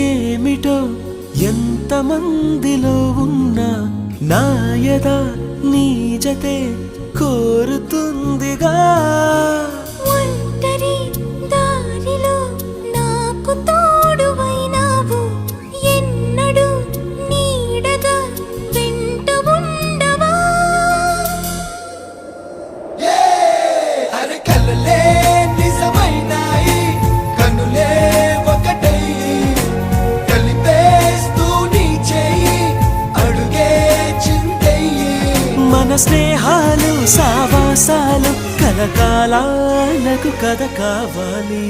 ఏమిటో ఎంతమందిలో ఉన్నా నాయద నీ జతే కోరుతుందిగా ఒంటరి దారిలో నాకు తోడువైనావు ఎన్నడూ నీడగా వెంట ఉండవా అరే కలలే నిజమైనాయి కనులే ఒకటై కలిపేస్తూ నీ చేయి అడుగే చిందయ్యి మన స్నేహాలు సావాసాలు కలకాలాలకు కథ కావాలి